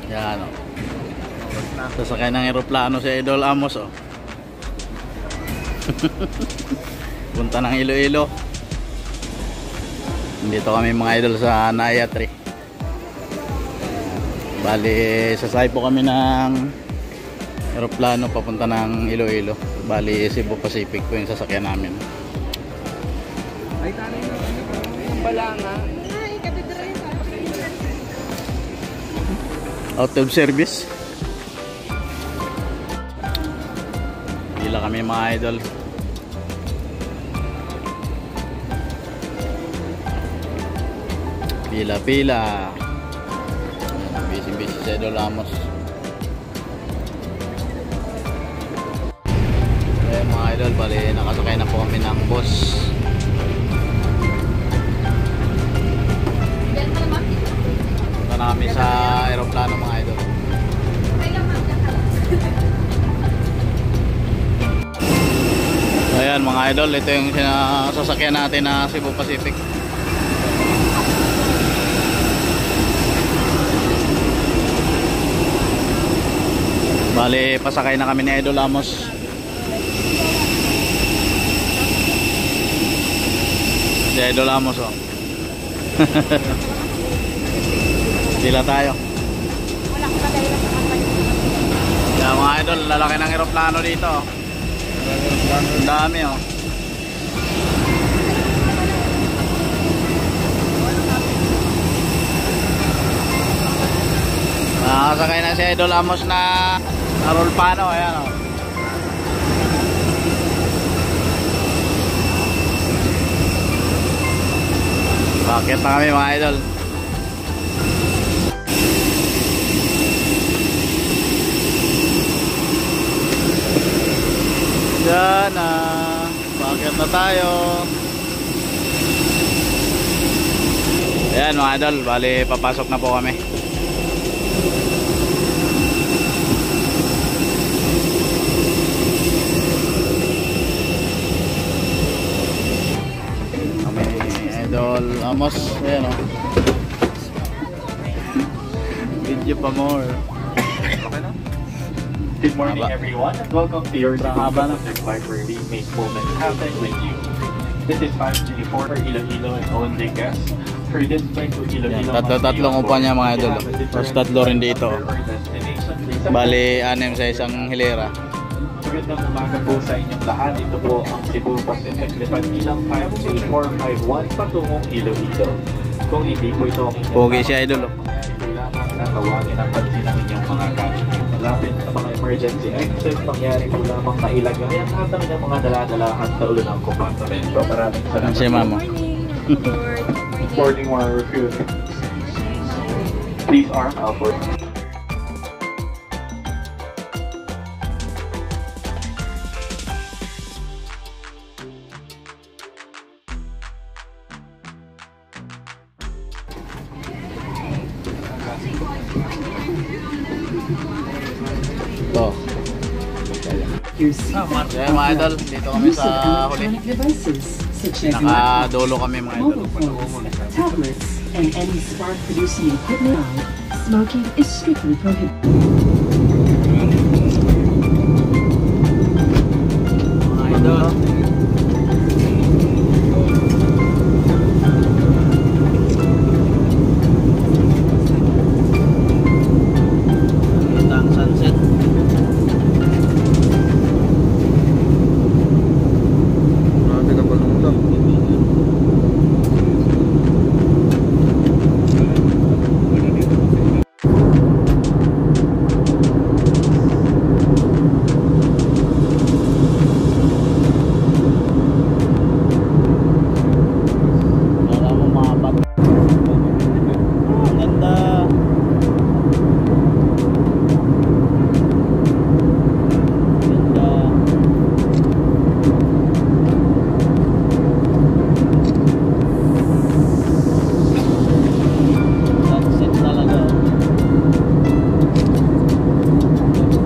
Yan o. Sasakay ng aeroplano si Idol Amos o. Punta ng Iloilo. Dito kami mga idol sa Naya 3. Bali sasakay po kami ng aeroplano papunta ng Iloilo. Bali Cebu Pacific po yung sasakyan namin. Ay tanay na yung balanga. Out of service. Pila kami mga idol. Pila. Busy si Idol Amos. Ayan mga idol, bali nakasakay na po kami ng bus. Punta na kami sa aeroplano mga idol. Ayan mga idol, ito yung sasakyan natin na Cebu Pacific. Bali pasakay na kami ni Idol Amos. Si Idol Amos oh. Sila tayo. Wala ko na dahil sa kampanya. Kaya mga idol, lalaki ng aeroplano dito. Ang dami oh. Nakasakay na si Idol Amos na Rolpano, ayan oh. Bakit na kami mga idol? Diyan na. Bakit na tayo? Ayan mga idol, bali papasok na po kami. Idol Amos, ayan o. Video pa more. Okay na? Good morning everyone and welcome to your Cebu Pacific Flight where we make moments happen with you. This is 524 for Iloilo and only guests. For this flight to Iloilo, tatlong upa niya mga idol. Tapos tatlo rin dito. Bali, 6 sa isang hilera. Magandang umaga po sa inyong lahat. Ito po ang Cebu Pacific Lipat ilang 53451 patungong Iloilo. Kung hindi po ito ang pogi si idol. Kailangan na tawagin ang pansin ng inyong mga gamit. Malapit sa mga emergency exit, pangyari po lamang na ilagay ang lahat ng inyong mga daladalahan sa ulo ng kompartamento. Maraming salamat. Si Mama. Boarding while refueling. Please arm outward. Ito. Kaya mga idol, dito kami sa huli. Nakadolo kami mga idol. Tablets and any spark producing equipment. Smoking is strictly prohibited. Mga idol. Kita ang sunset. Marami ka pa nung ito. Wala mo mapat. Ang ganda. Ganda. Sunset talaga.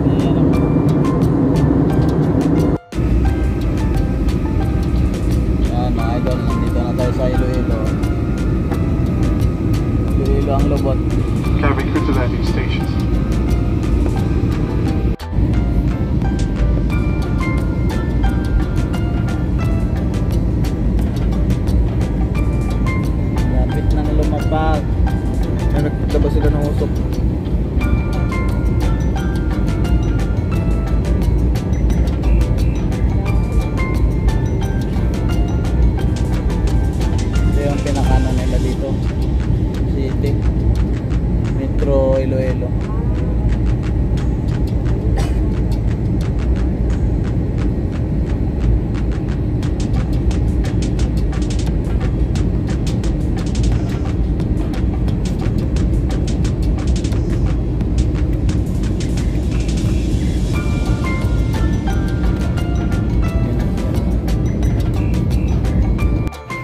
Ayan o. Yan mga idol, nandito na tayo sa Iloilo. Iloilo ang lubot. Cabin crew to landing stations. sila ng usok. Ito yung pinakano nila dito. City. Metro Iloilo.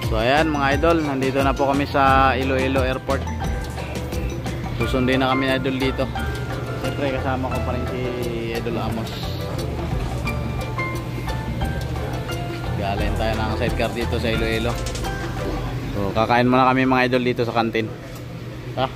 So ayan mga idol, nandito na po kami sa Iloilo Airport. Susundin na kami na idol dito. Siyempre kasama ko pa rin si Idol Amos. Galing tayo ng sidecar dito sa Iloilo. So kakain muna kami mga idol dito sa kantin. Ha?